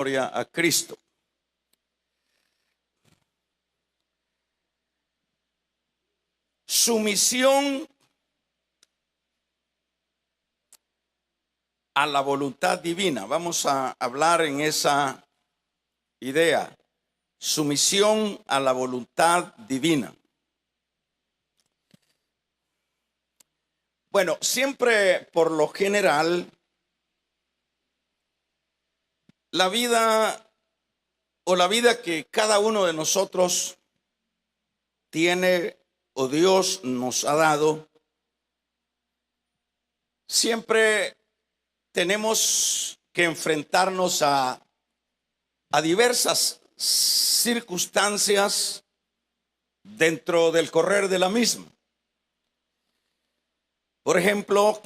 Gloria a Cristo. Sumisión a la voluntad divina. Vamos a hablar en esa idea. Sumisión a la voluntad divina. Bueno, siempre por lo general, la vida que cada uno de nosotros tiene o Dios nos ha dado, siempre tenemos que enfrentarnos a diversas circunstancias dentro del correr de la misma. Por ejemplo,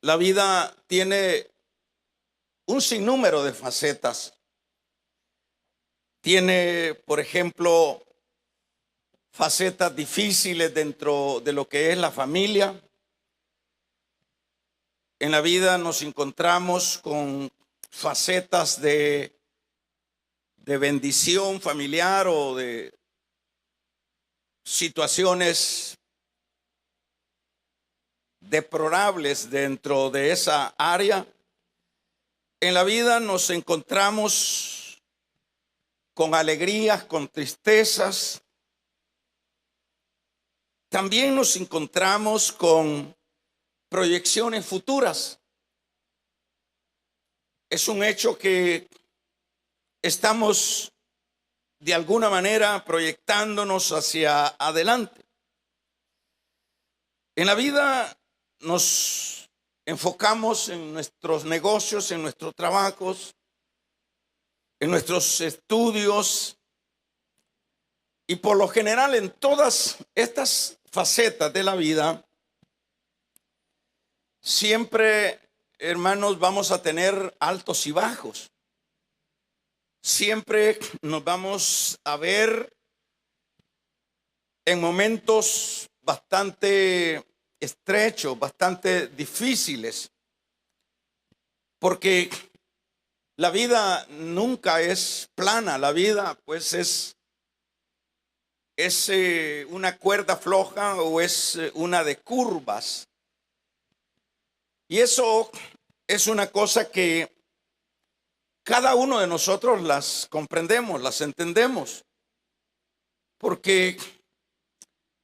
la vida tiene un sinnúmero de facetas. Tiene, por ejemplo, facetas difíciles dentro de lo que es la familia. En la vida nos encontramos con facetas de bendición familiar o de situaciones deplorables dentro de esa área. En la vida nos encontramos con alegrías, con tristezas. También nos encontramos con proyecciones futuras. Es un hecho que estamos de alguna manera proyectándonos hacia adelante. En la vida nos enfocamos en nuestros negocios, en nuestros trabajos, en nuestros estudios y por lo general en todas estas facetas de la vida, siempre, hermanos, vamos a tener altos y bajos. Siempre nos vamos a ver en momentos bastante estrechos, bastante difíciles, porque la vida nunca es plana. La vida pues es una cuerda floja o es una de curvas. Y eso es una cosa que cada uno de nosotros las comprendemos, las entendemos, porque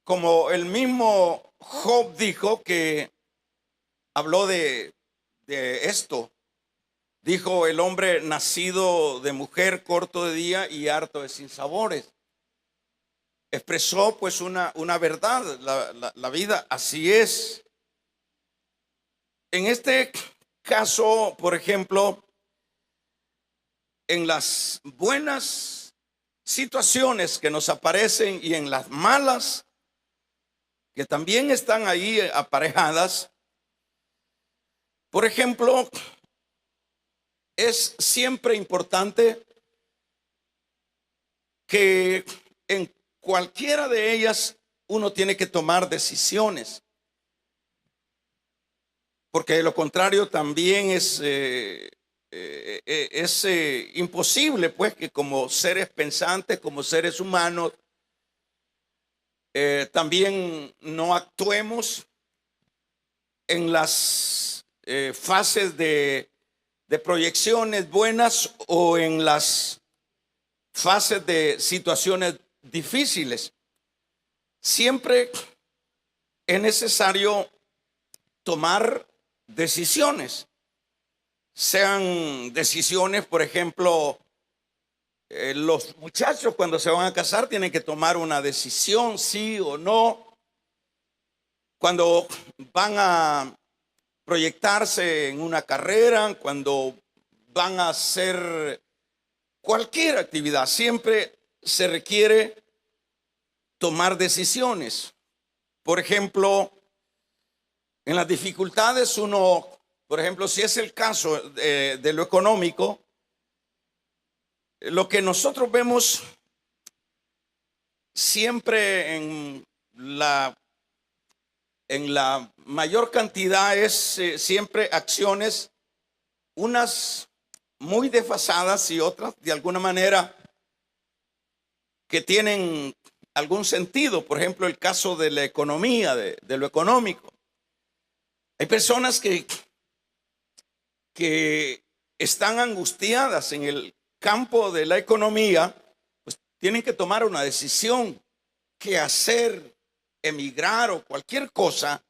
como el mismo Job dijo, que habló de esto, dijo: el hombre nacido de mujer, corto de día y harto de sinsabores. Expresó pues una verdad. La vida así es. En este caso, por ejemplo, en las buenas situaciones que nos aparecen y en las malas que también están ahí aparejadas, por ejemplo, es siempre importante que en cualquiera de ellas uno tiene que tomar decisiones, porque de lo contrario también es imposible pues que como seres pensantes, como seres humanos, también no actuemos en las fases de proyecciones buenas o en las fases de situaciones difíciles. Siempre es necesario tomar decisiones, sean decisiones, por ejemplo, los muchachos cuando se van a casar tienen que tomar una decisión, sí o no. Cuando van a proyectarse en una carrera, cuando van a hacer cualquier actividad, siempre se requiere tomar decisiones. Por ejemplo, en las dificultades uno, por ejemplo, si es el caso de lo económico, lo que nosotros vemos siempre en la mayor cantidad es siempre acciones, unas muy desfasadas y otras de alguna manera que tienen algún sentido. Por ejemplo, el caso de la economía, de lo económico. Hay personas que están angustiadas en el campo de la economía, pues tienen que tomar una decisión, qué hacer, emigrar o cualquier cosa.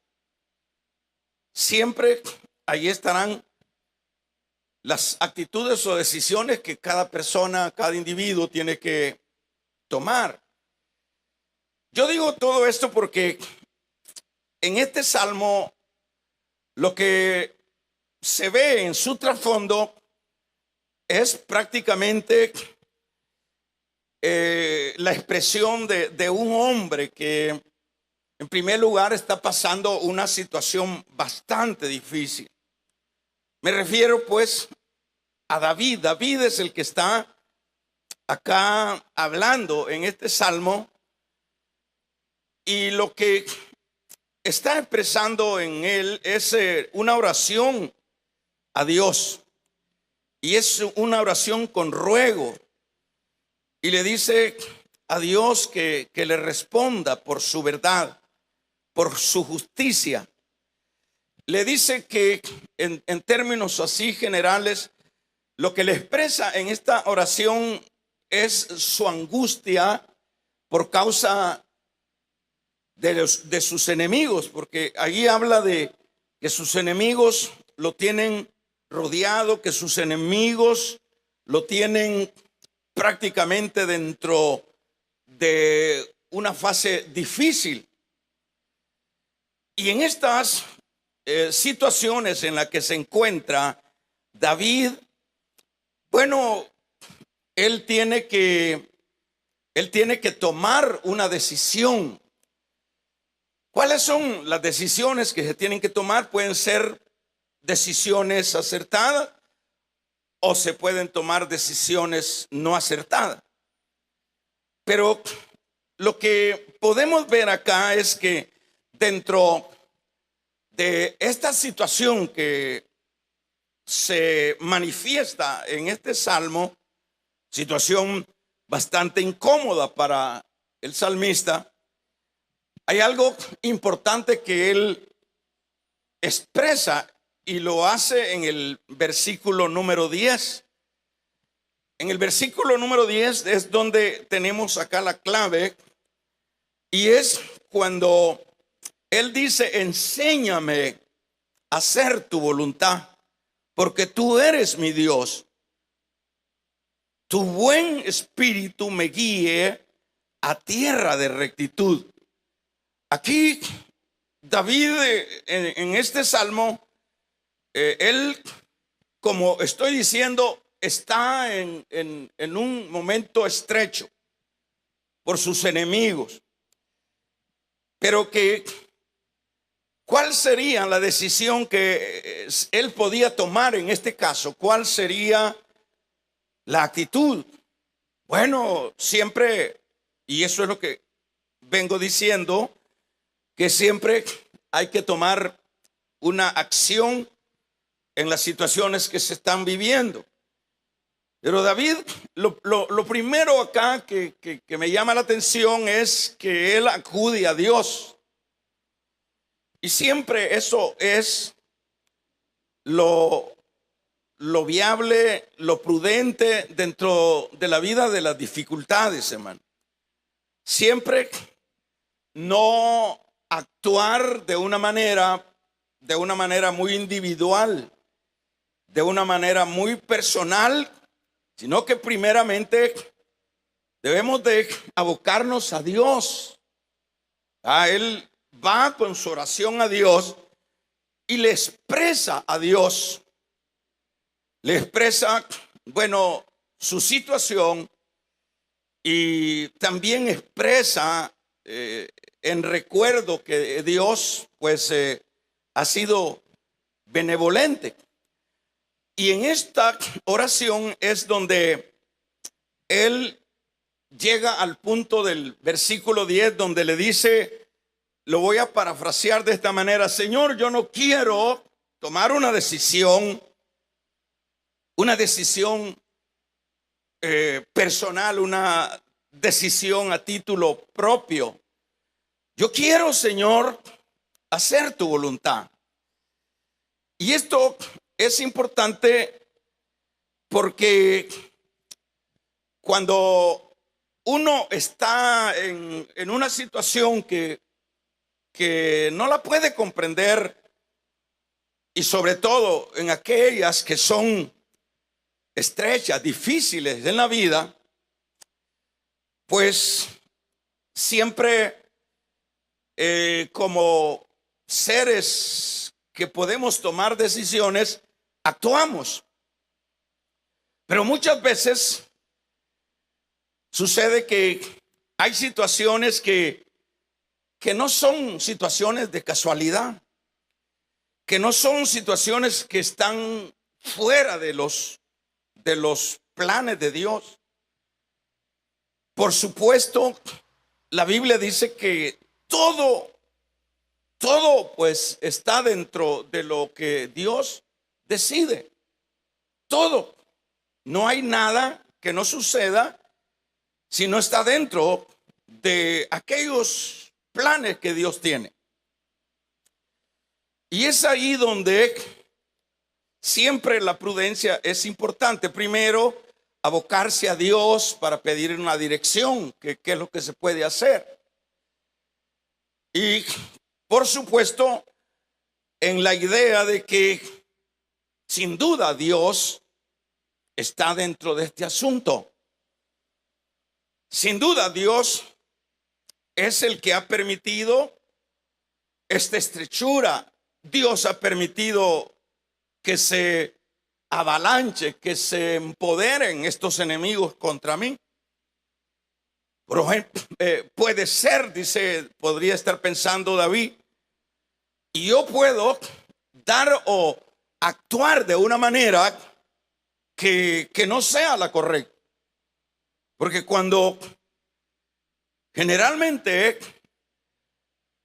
Siempre ahí estarán las actitudes o decisiones que cada persona, cada individuo tiene que tomar. Yo digo todo esto porque en este salmo lo que se ve en su trasfondo es prácticamente la expresión de un hombre que en primer lugar está pasando una situación bastante difícil. Me refiero pues a David. David es el que está acá hablando en este salmo, y lo que está expresando en él es una oración a Dios, y es una oración con ruego, y le dice a Dios que le responda por su verdad, por su justicia. Le dice que en términos así generales, lo que le expresa en esta oración es su angustia por causa de sus enemigos, porque allí habla de que sus enemigos lo tienen rodeado, que sus enemigos lo tienen prácticamente dentro de una fase difícil. Y en estas situaciones en las que se encuentra David, bueno, él tiene que tomar una decisión. ¿Cuáles son las decisiones que se tienen que tomar? Pueden ser decisiones acertadas o se pueden tomar decisiones no acertadas. Pero lo que podemos ver acá es que dentro de esta situación que se manifiesta en este salmo, situación bastante incómoda para el salmista, hay algo importante que él expresa y lo hace en el versículo número 10. En el versículo número 10 es donde tenemos acá la clave, y es cuando él dice: enséñame a hacer tu voluntad, porque tú eres mi Dios. Tu buen espíritu me guíe a tierra de rectitud. Aquí David en este salmo, él, como estoy diciendo, está en un momento estrecho por sus enemigos. Pero ¿cuál sería la decisión que él podía tomar en este caso? ¿Cuál sería la actitud? Bueno, siempre, y eso es lo que vengo diciendo, que siempre hay que tomar una acción en las situaciones que se están viviendo. Pero David, lo primero acá que me llama la atención es que él acude a Dios. Y siempre eso es lo viable, lo prudente dentro de la vida de las dificultades, hermano. Siempre no actuar de una manera muy individual, de una manera muy personal, sino que primeramente debemos de abocarnos a Dios. Él va con su oración a Dios y le expresa a Dios, le expresa, bueno, su situación, y también expresa en recuerdo que Dios pues ha sido benevolente. Y en esta oración es donde él llega al punto del versículo 10, donde le dice, lo voy a parafrasear de esta manera: Señor, yo no quiero tomar una decisión una decisión personal, una decisión a título propio. Yo quiero, Señor, hacer tu voluntad. Y esto es importante porque cuando uno está en una situación que no la puede comprender, y sobre todo en aquellas que son estrechas, difíciles en la vida, pues siempre como seres que podemos tomar decisiones, actuamos. Pero muchas veces sucede que hay situaciones que no son situaciones de casualidad, que no son situaciones que están fuera de los planes de Dios. Por supuesto, la Biblia dice que todo pues está dentro de lo que Dios decide. Todo. No hay nada que no suceda si no está dentro de aquellos planes que Dios tiene. Y es ahí donde siempre la prudencia es importante. Primero, abocarse a Dios para pedir una dirección, qué es lo que se puede hacer. Y por supuesto, en la idea de que sin duda Dios está dentro de este asunto. Sin duda Dios es el que ha permitido esta estrechura. Dios ha permitido que se avalanche, que se empoderen estos enemigos contra mí. Por ejemplo, puede ser, podría estar pensando David, y yo puedo dar o actuar de una manera que no sea la correcta. Porque cuando generalmente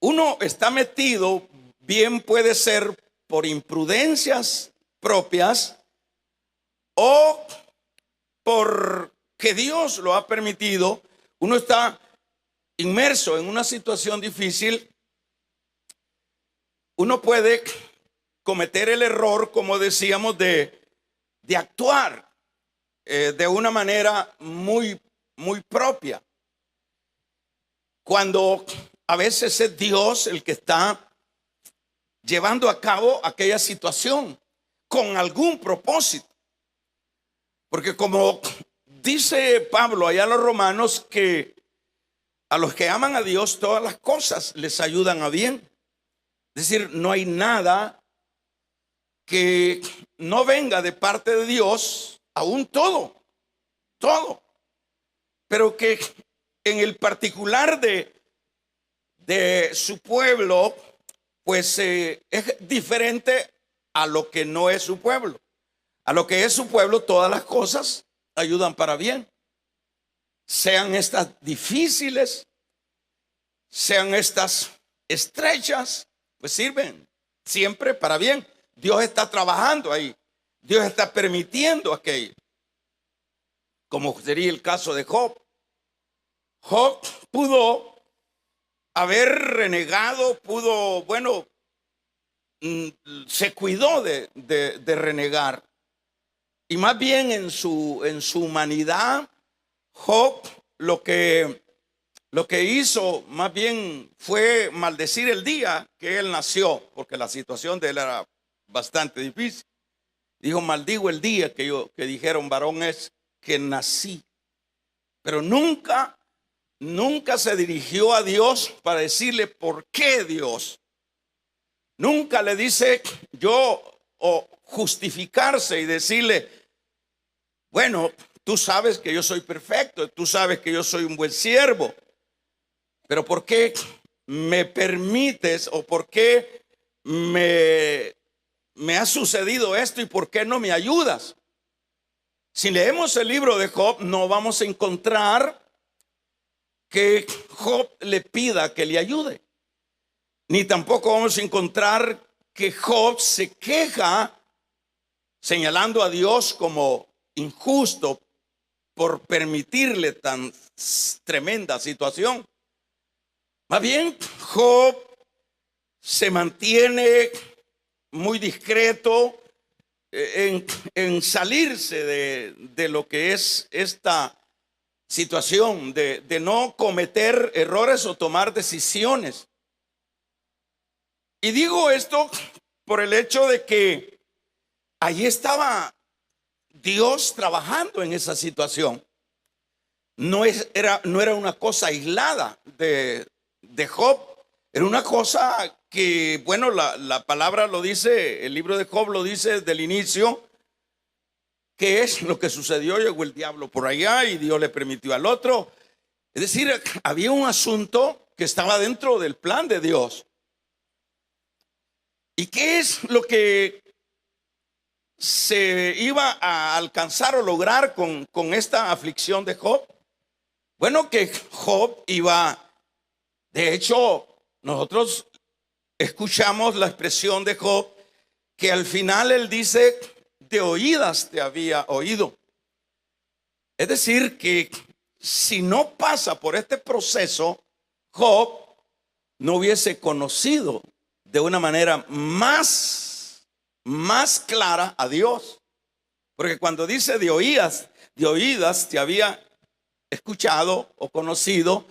uno está metido, bien puede ser por imprudencias propias o porque Dios lo ha permitido, uno está inmerso en una situación difícil, uno puede cometer el error, como decíamos, de actuar de una manera muy propia. Cuando a veces es Dios el que está llevando a cabo aquella situación con algún propósito. Porque como dice Pablo allá a los romanos, que a los que aman a Dios todas las cosas les ayudan a bien. Es decir, no hay nada que no venga de parte de Dios, aún todo. Pero que en el particular de su pueblo, pues es diferente a lo que no es su pueblo. A lo que es su pueblo, todas las cosas ayudan para bien. Sean estas difíciles, sean estas estrechas, pues sirven siempre para bien. Dios está trabajando ahí. Dios está permitiendo aquello. Como sería el caso de Job. Job pudo haber renegado, se cuidó de renegar. Y más bien en su humanidad, Job lo que hizo más bien fue maldecir el día que él nació, porque la situación de él era bastante difícil. Dijo: maldigo el día que dijeron varón es que nací. Pero nunca se dirigió a Dios para decirle por qué Dios. Nunca le dice o justificarse y decirle: bueno, tú sabes que yo soy perfecto, tú sabes que yo soy un buen siervo, pero ¿por qué me permites o por qué me ha sucedido esto y por qué no me ayudas? Si leemos el libro de Job, no vamos a encontrar que Job le pida que le ayude, ni tampoco vamos a encontrar que Job se queja señalando a Dios como injusto por permitirle tan tremenda situación. Más bien, Job se mantiene muy discreto en salirse de lo que es esta situación, de no cometer errores o tomar decisiones. Y digo esto por el hecho de que allí estaba Dios trabajando en esa situación. No era una cosa aislada de Job. Era una cosa que, bueno, la palabra lo dice, el libro de Job lo dice desde el inicio, que es lo que sucedió. Llegó el diablo por allá y Dios le permitió al otro. Es decir, había un asunto que estaba dentro del plan de Dios. ¿Y qué es lo que se iba a alcanzar o lograr con esta aflicción de Job? Bueno, que Job iba, de hecho, nosotros escuchamos la expresión de Job, que al final él dice: de oídas te había oído. Es decir, que si no pasa por este proceso, Job no hubiese conocido de una manera más clara a Dios. Porque cuando dice de oídas te había escuchado o conocido,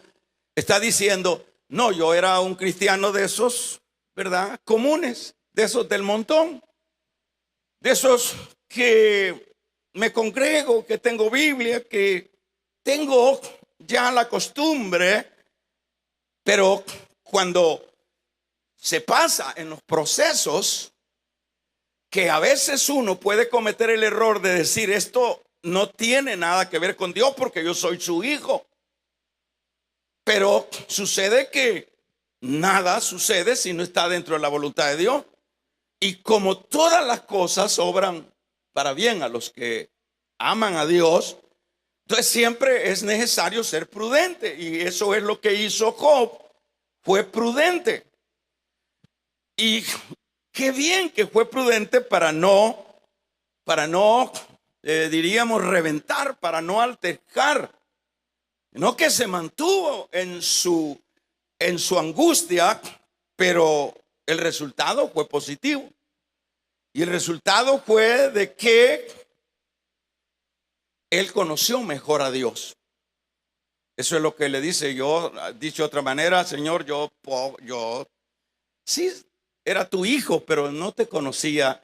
está diciendo: no, yo era un cristiano de esos, ¿verdad?, comunes, de esos del montón, de esos que me congrego, que tengo Biblia, que tengo ya la costumbre. Pero cuando se pasa en los procesos, que a veces uno puede cometer el error de decir: esto no tiene nada que ver con Dios porque yo soy su hijo. Pero sucede que nada sucede si no está dentro de la voluntad de Dios. Y como todas las cosas obran para bien a los que aman a Dios, entonces siempre es necesario ser prudente. Y eso es lo que hizo Job. Fue prudente. Y qué bien que fue prudente para no diríamos reventar, para no altercar. No, que se mantuvo en su angustia, pero el resultado fue positivo. Y el resultado fue de que él conoció mejor a Dios. Eso es lo que le dice. Yo, dicho de otra manera: Señor, yo sí era tu hijo, pero no te conocía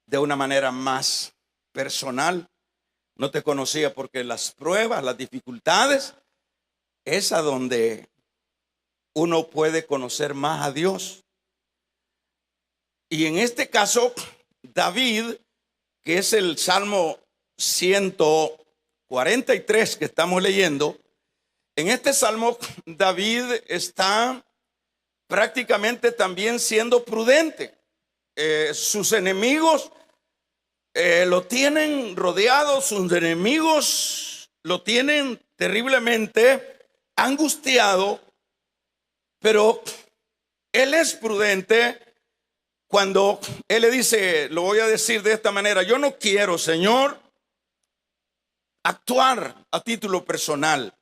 de una manera más personal. No te conocía porque las pruebas, las dificultades, es a donde uno puede conocer más a Dios. Y en este caso, David, que es el Salmo 143 que estamos leyendo, en este Salmo David está prácticamente también siendo prudente. Sus enemigos lo tienen rodeado, sus enemigos lo tienen terriblemente angustiado, pero él es prudente cuando él le dice, lo voy a decir de esta manera: yo no quiero, Señor, actuar a título personal.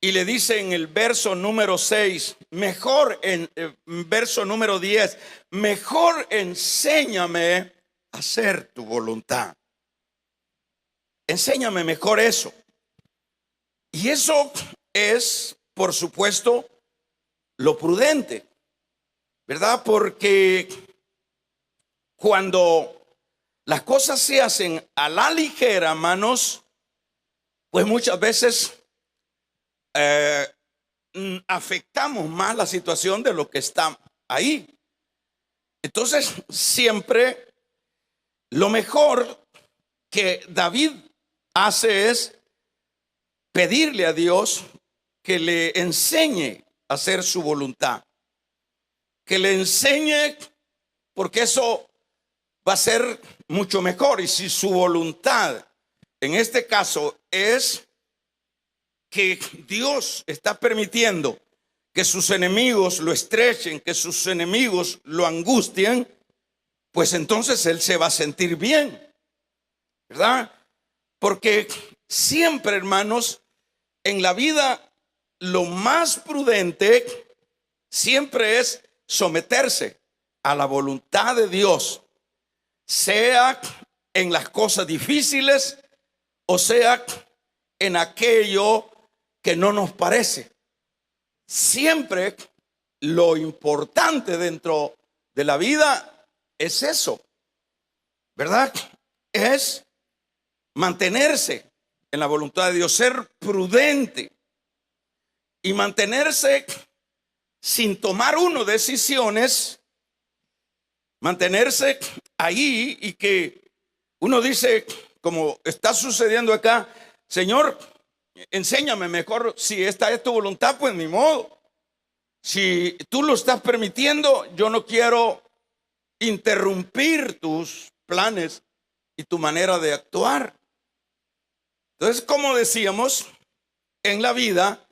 Y le dice en el verso número 6, mejor en verso número 10, mejor enséñame a hacer tu voluntad. Enséñame mejor eso. Y eso es, por supuesto, lo prudente, ¿verdad? Porque cuando las cosas se hacen a la ligera, hermanos, pues muchas veces afectamos más la situación de lo que está ahí. Entonces, siempre lo mejor que David hace es pedirle a Dios que le enseñe a hacer su voluntad, que le enseñe, porque eso va a ser mucho mejor. Y si su voluntad en este caso es que Dios está permitiendo que sus enemigos lo estrechen, que sus enemigos lo angustien, pues entonces él se va a sentir bien, ¿verdad? Porque siempre, hermanos, en la vida lo más prudente siempre es someterse a la voluntad de Dios, sea en las cosas difíciles o sea en aquello que no nos parece. Siempre lo importante dentro de la vida es eso, ¿verdad? Es mantenerse en la voluntad de Dios, ser prudente y mantenerse sin tomar uno decisiones, mantenerse ahí y que uno dice, como está sucediendo acá, Señor, enséñame mejor, si esta es tu voluntad, pues ni modo. Si tú lo estás permitiendo, yo no quiero interrumpir tus planes y tu manera de actuar. Entonces, como decíamos, en la vida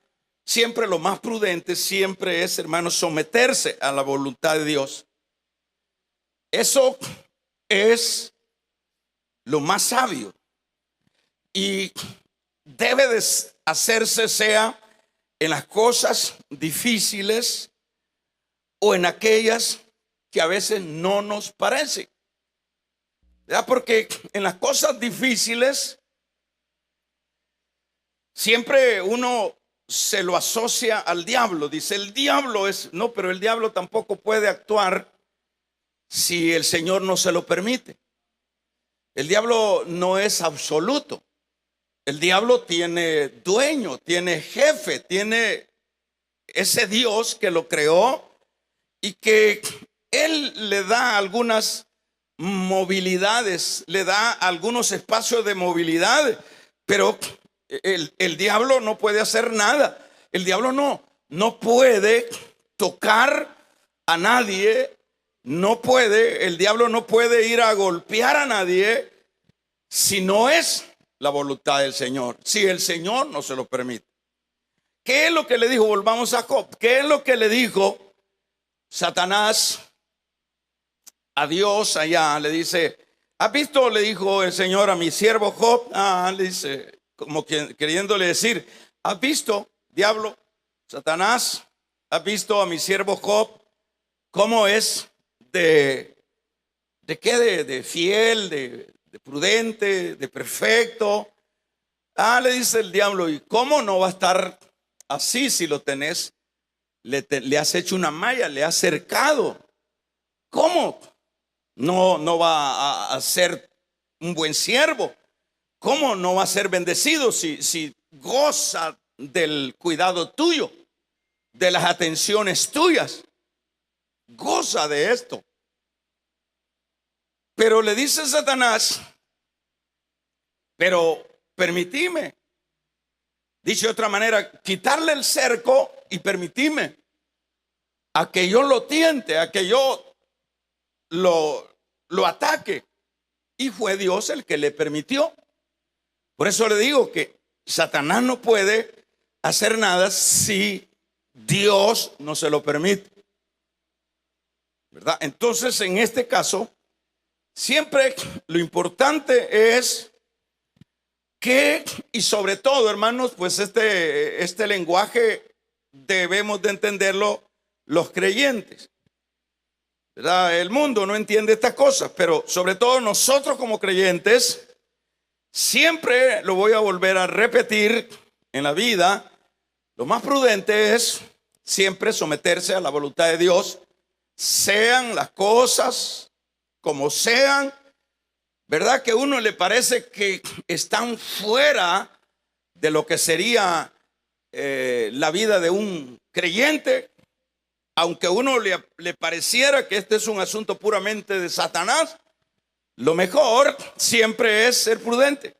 siempre lo más prudente siempre es, hermanos, someterse a la voluntad de Dios. Eso es lo más sabio y debe de hacerse, sea en las cosas difíciles o en aquellas que a veces no nos parece, ¿verdad? Porque en las cosas difíciles siempre uno se lo asocia al diablo. Dice, el diablo es, no, pero el diablo tampoco puede actuar si el Señor no se lo permite. El diablo no es absoluto. El diablo tiene dueño, tiene jefe, tiene ese Dios que lo creó y que él le da algunas movilidades, le da algunos espacios de movilidad, pero el diablo no puede hacer nada. El diablo no puede tocar a nadie, el diablo no puede ir a golpear a nadie si no es la voluntad del Señor, si el Señor no se lo permite. ¿Qué es lo que le dijo? Volvamos a Job. ¿Qué es lo que le dijo Satanás a Dios allá? Le dice, ¿has visto? Le dijo el Señor a mi siervo Job. Le dice, como queriéndole decir, ¿has visto, diablo, Satanás? ¿Has visto a mi siervo Job cómo es de qué? De fiel, de prudente, de perfecto. Le dice el diablo, ¿y cómo no va a estar así si lo tenés? Le has hecho una malla, le has cercado. ¿Cómo no va a ser un buen siervo? ¿Cómo no va a ser bendecido si goza del cuidado tuyo, de las atenciones tuyas? Goza de esto. Pero le dice Satanás, pero permitime, dice de otra manera, quitarle el cerco y permitime a que yo lo tiente, a que yo lo ataque. Y fue Dios el que le permitió. Por eso le digo que Satanás no puede hacer nada si Dios no se lo permite, ¿verdad? Entonces, en este caso, siempre lo importante es que, y sobre todo, hermanos, pues este lenguaje debemos de entenderlo los creyentes, ¿verdad? El mundo no entiende estas cosas, pero sobre todo nosotros como creyentes, siempre lo voy a volver a repetir en la vida, lo más prudente es siempre someterse a la voluntad de Dios, sean las cosas como sean, ¿verdad? Que a uno le parece que están fuera de lo que sería la vida de un creyente, aunque a uno le pareciera que este es un asunto puramente de Satanás. Lo mejor siempre es ser prudente.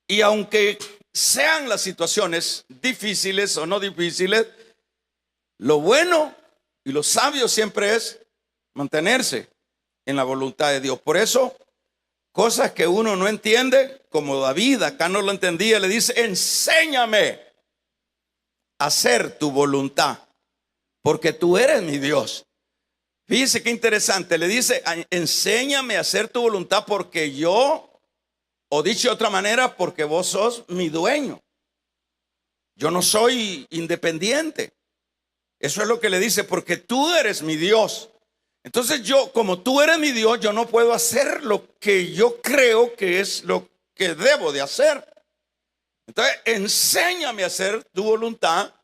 Y aunque sean las situaciones difíciles o no difíciles, lo bueno y lo sabio siempre es mantenerse en la voluntad de Dios. Por eso, cosas que uno no entiende, como David acá no lo entendía, le dice, enséñame a hacer tu voluntad, porque tú eres mi Dios. Fíjese qué interesante. Le dice, enséñame a hacer tu voluntad porque yo, o dicho de otra manera, porque vos sos mi dueño. Yo no soy independiente. Eso es lo que le dice, porque tú eres mi Dios. Entonces yo, como tú eres mi Dios, yo no puedo hacer lo que yo creo que es lo que debo de hacer. Entonces, enséñame a hacer tu voluntad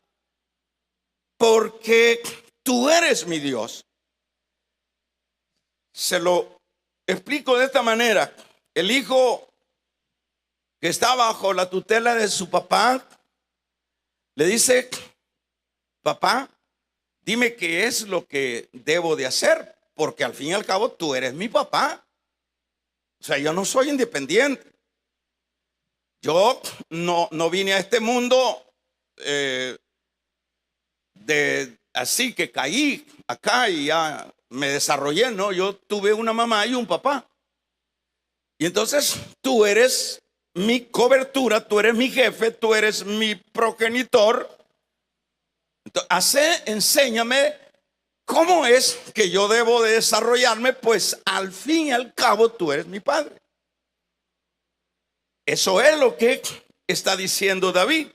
porque tú eres mi Dios. Se lo explico de esta manera. El hijo que está bajo la tutela de su papá le dice, papá, dime qué es lo que debo de hacer, porque al fin y al cabo tú eres mi papá. O sea, yo no soy independiente. Yo no vine a este mundo así que caí acá y ya me desarrollé, no, yo tuve una mamá y un papá. Y entonces tú eres mi cobertura, tú eres mi jefe, tú eres mi progenitor. Entonces, enséñame cómo es que yo debo de desarrollarme, pues al fin y al cabo tú eres mi padre. Eso es lo que está diciendo David.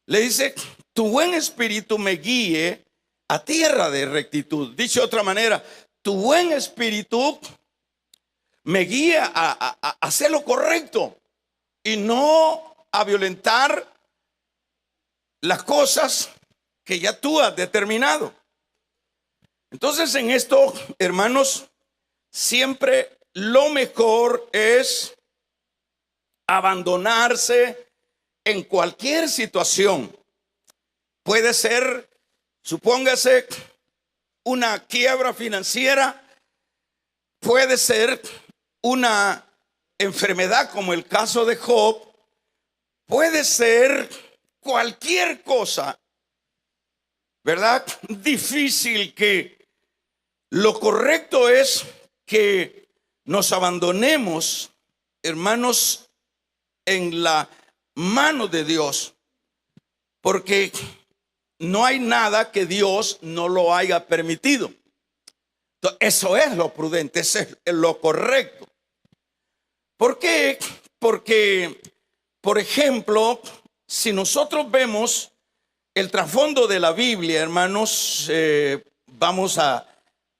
Le dice, tu buen espíritu me guíe a tierra de rectitud. Dicho de otra manera, tu buen espíritu me guía a hacer lo correcto y no a violentar las cosas que ya tú has determinado. Entonces, en esto, hermanos, siempre lo mejor es abandonarse en cualquier situación. Puede ser, supóngase, una quiebra financiera, puede ser una enfermedad como el caso de Job, puede ser cualquier cosa, ¿verdad? Difícil, que lo correcto es que nos abandonemos, hermanos, en la mano de Dios, porque no hay nada que Dios no lo haya permitido. Entonces, eso es lo prudente, eso es lo correcto. ¿Por qué? Porque, por ejemplo, si nosotros vemos el trasfondo de la Biblia, hermanos,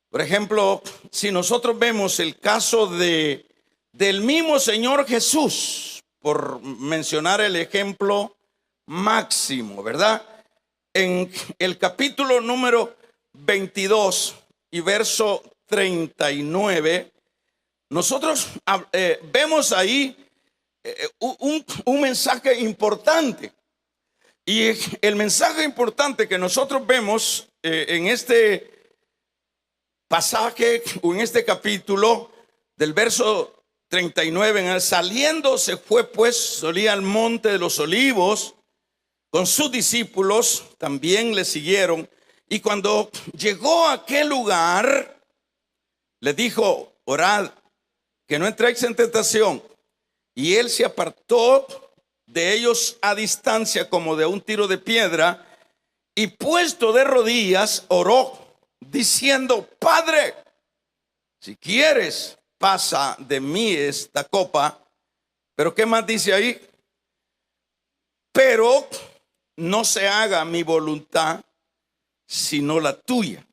por ejemplo, si nosotros vemos el caso del mismo Señor Jesús, por mencionar el ejemplo máximo, ¿verdad? En el capítulo número 22 y verso 39, nosotros vemos ahí un mensaje importante. Y el mensaje importante que nosotros vemos en este pasaje o en este capítulo del verso 39, saliendo se fue pues, solía al monte de los olivos con sus discípulos, también le siguieron. Y cuando llegó a aquel lugar, le dijo, orad, que no entréis en tentación. Y él se apartó de ellos a distancia como de un tiro de piedra, y puesto de rodillas oró, diciendo, Padre, si quieres, pasa de mí esta copa. Pero ¿qué más dice ahí? Pero no se haga mi voluntad, sino la tuya.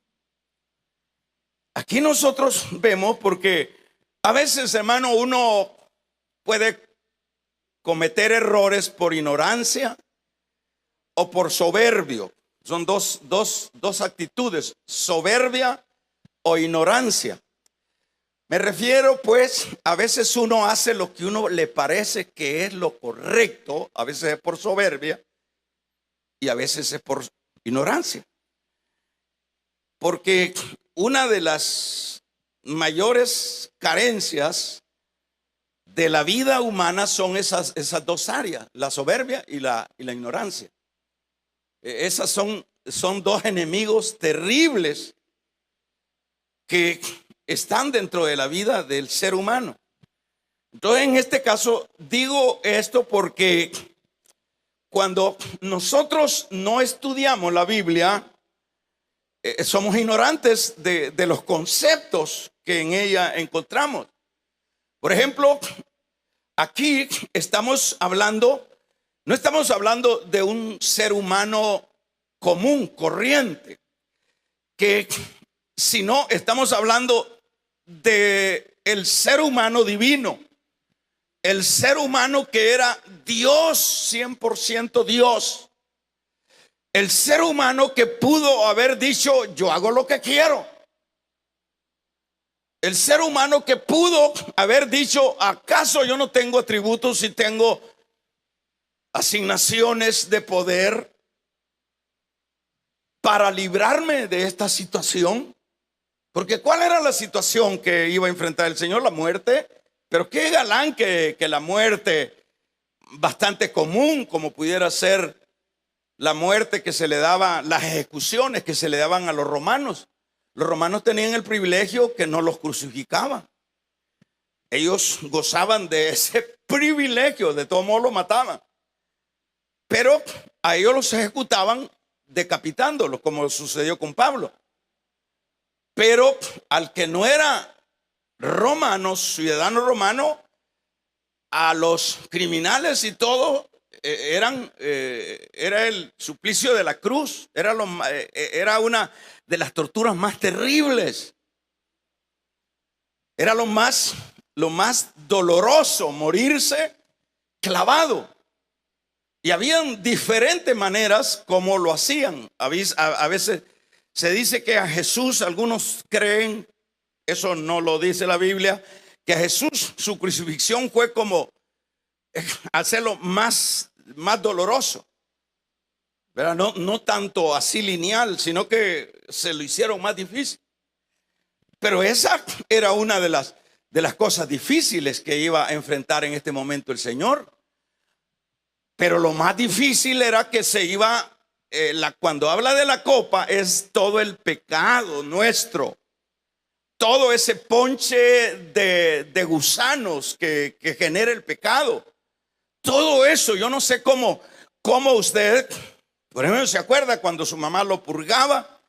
Aquí nosotros vemos, porque a veces, hermano, uno puede cometer errores por ignorancia o por soberbio. Son dos actitudes, soberbia o ignorancia. Me refiero, pues, a veces uno hace lo que uno le parece que es lo correcto, a veces es por soberbia y a veces es por ignorancia. Porque una de las mayores carencias de la vida humana son esas dos áreas, la soberbia y la ignorancia. Esas son dos enemigos terribles que están dentro de la vida del ser humano. Entonces, en este caso, digo esto porque cuando nosotros no estudiamos la Biblia, somos ignorantes de los conceptos que en ella encontramos. Por ejemplo, aquí estamos hablando, no estamos hablando de un ser humano común, corriente, sino estamos hablando de el ser humano divino, el ser humano que era Dios, 100% Dios, el ser humano que pudo haber dicho: yo hago lo que quiero. El ser humano que pudo haber dicho: ¿acaso yo no tengo atributos y tengo asignaciones de poder para librarme de esta situación? Porque ¿cuál era la situación que iba a enfrentar el Señor? La muerte. Pero qué galán que la muerte bastante común, como pudiera ser la muerte que se le daba, las ejecuciones que se le daban a los romanos. Los romanos tenían el privilegio que no los crucificaban. Ellos gozaban de ese privilegio, de todo modo lo mataban. Pero a ellos los ejecutaban decapitándolos, como sucedió con Pablo. Pero al que no era romano, ciudadano romano, a los criminales y todo, era el suplicio de la cruz. Era una de las torturas más terribles. Era lo más doloroso, morirse clavado. Y habían diferentes maneras como lo hacían. A veces se dice que a Jesús, algunos creen, eso no lo dice la Biblia, que a Jesús su crucifixión fue como hacerlo más doloroso, ¿verdad? No tanto así lineal, sino que se lo hicieron más difícil. Pero esa era una de las cosas difíciles que iba a enfrentar en este momento el Señor. Pero lo más difícil era que se iba, cuando habla de la copa, es todo el pecado nuestro, todo ese ponche de gusanos que genera el pecado. Todo eso, yo no sé cómo usted, por ejemplo, se acuerda cuando su mamá lo purgaba,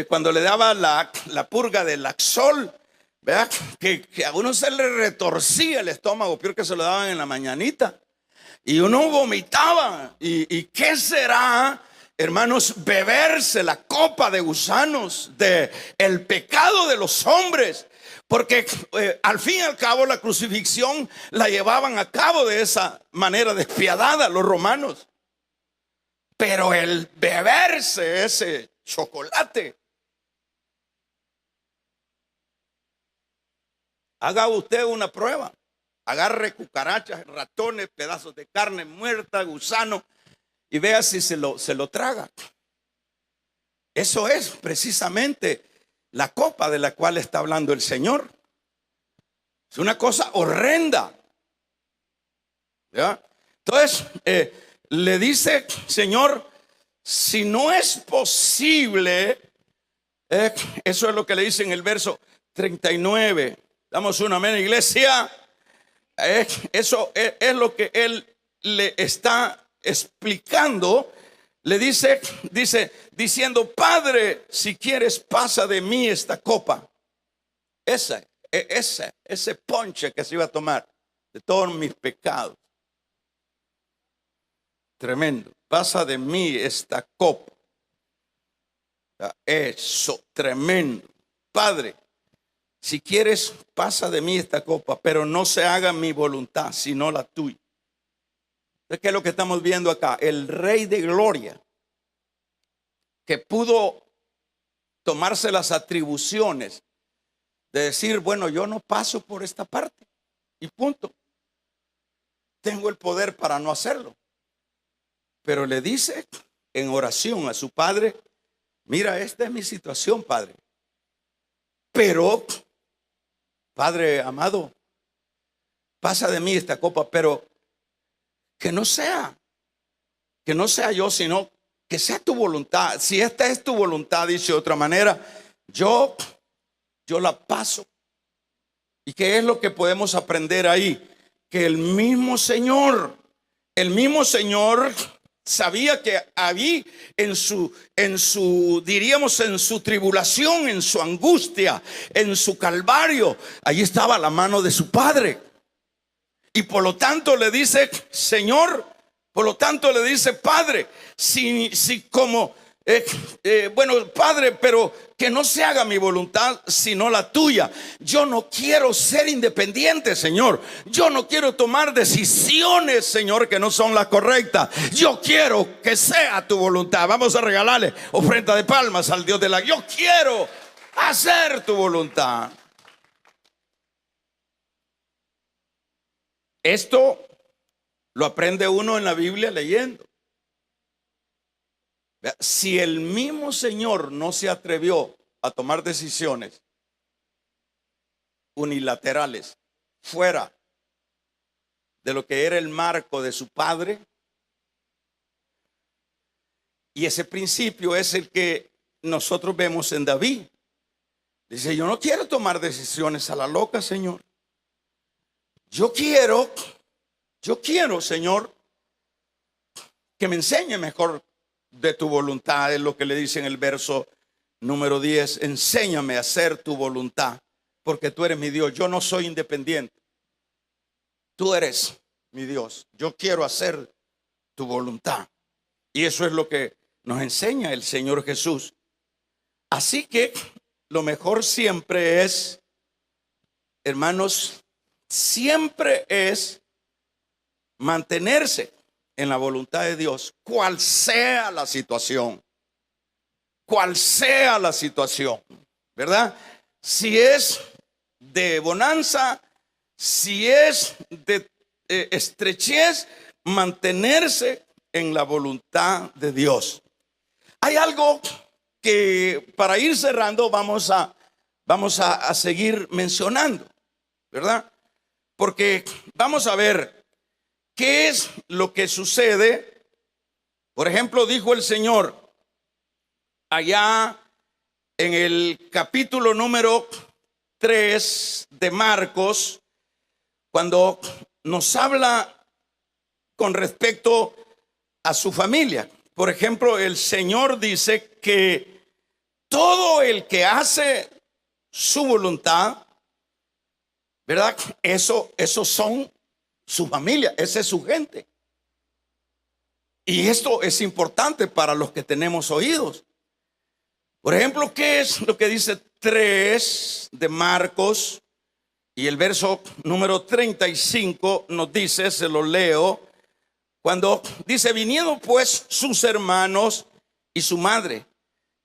cuando le daba la purga del Laxol, ¿verdad? Que a uno se le retorcía el estómago, peor que se lo daban en la mañanita. Y uno vomitaba. ¿Y qué será, hermanos, beberse la copa de gusanos de el pecado de los hombres? Porque al fin y al cabo la crucifixión la llevaban a cabo de esa manera despiadada los romanos. Pero el beberse ese chocolate, haga usted una prueba. Agarre cucarachas, ratones, pedazos de carne muerta, gusano, y vea si se lo traga. Eso es precisamente la copa de la cual está hablando el Señor. Es una cosa horrenda, ¿ya? Entonces le dice: Señor, si no es posible, eso es lo que le dice en el verso 39. Damos un amén, iglesia. Eso es lo que él le está explicando. Le dice diciendo: Padre, si quieres, pasa de mí esta copa. Ese ponche que se iba a tomar de todos mis pecados. Tremendo. Pasa de mí esta copa. Eso, tremendo. Padre, si quieres, pasa de mí esta copa, pero no se haga mi voluntad, sino la tuya. ¿Qué es lo que estamos viendo acá? El Rey de Gloria, que pudo tomarse las atribuciones de decir: bueno, yo no paso por esta parte y punto. Tengo el poder para no hacerlo. Pero le dice en oración a su Padre: mira, esta es mi situación, Padre. Pero, Padre amado, pasa de mí esta copa, pero que no sea yo, sino que sea tu voluntad. Si esta es tu voluntad, dice de otra manera, yo la paso. ¿Y qué es lo que podemos aprender ahí? Que el mismo Señor sabía que había diríamos, en su tribulación, en su angustia, en su calvario, allí estaba la mano de su padre. Y por lo tanto le dice, Señor, por lo tanto le dice, Padre, si como, bueno, Padre, pero que no se haga mi voluntad sino la tuya. Yo no quiero ser independiente, Señor. Yo no quiero tomar decisiones, Señor, que no son las correctas. Yo quiero que sea tu voluntad. Vamos a regalarle ofrenda de palmas al Dios de la... Yo quiero hacer tu voluntad. Esto lo aprende uno en la Biblia leyendo. Si el mismo Señor no se atrevió a tomar decisiones unilaterales fuera de lo que era el marco de su padre, y ese principio es el que nosotros vemos en David. Dice, yo no quiero tomar decisiones a la loca, Señor. Yo quiero, Señor, que me enseñe mejor de tu voluntad. Es lo que le dice en el verso número 10. Enséñame a hacer tu voluntad, porque tú eres mi Dios. Yo no soy independiente. Tú eres mi Dios. Yo quiero hacer tu voluntad. Y eso es lo que nos enseña el Señor Jesús. Así que lo mejor siempre es, hermanos, siempre es mantenerse en la voluntad de Dios, cual sea la situación, ¿verdad? Si es de bonanza, si es de estrechez, mantenerse en la voluntad de Dios. Hay algo que para ir cerrando vamos a seguir mencionando, ¿verdad? Porque vamos a ver qué es lo que sucede. Por ejemplo, dijo el Señor allá en el capítulo número 3 de Marcos, cuando nos habla con respecto a su familia. Por ejemplo, el Señor dice que todo el que hace su voluntad, ¿verdad? Esos son su familia, esa es su gente. Y esto es importante para los que tenemos oídos. Por ejemplo, ¿qué es lo que dice 3 de Marcos? Y el verso número 35 nos dice, se lo leo, cuando dice, viniendo pues sus hermanos y su madre,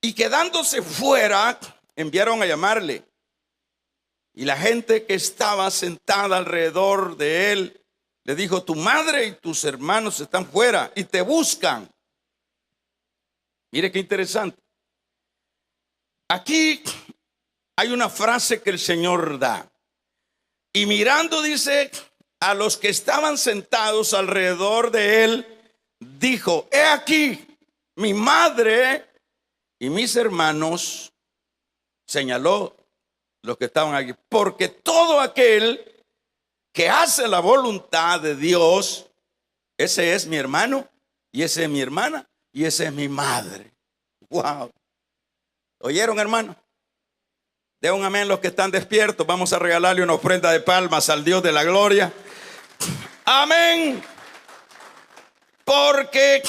y quedándose fuera, enviaron a llamarle. Y la gente que estaba sentada alrededor de él le dijo, tu madre y tus hermanos están fuera y te buscan. Mire qué interesante. Aquí hay una frase que el Señor da. Y mirando, dice, a los que estaban sentados alrededor de él, dijo, he aquí, mi madre y mis hermanos, señaló los que estaban aquí, porque todo aquel que hace la voluntad de Dios, ese es mi hermano, y ese es mi hermana, y ese es mi madre. Wow. ¿Oyeron, hermano? De un amén los que están despiertos. Vamos a regalarle una ofrenda de palmas al Dios de la gloria. Amén. Porque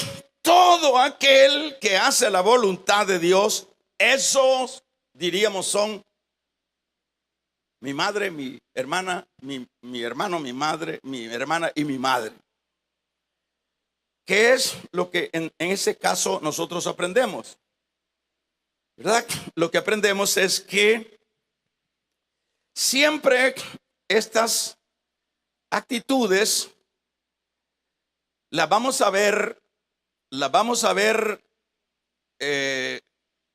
todo aquel que hace la voluntad de Dios, esos diríamos son mi madre, mi hermana, mi hermano, mi madre, mi hermana y mi madre. ¿Qué es lo que en ese caso nosotros aprendemos? ¿Verdad? Lo que aprendemos es que siempre estas actitudes las vamos a ver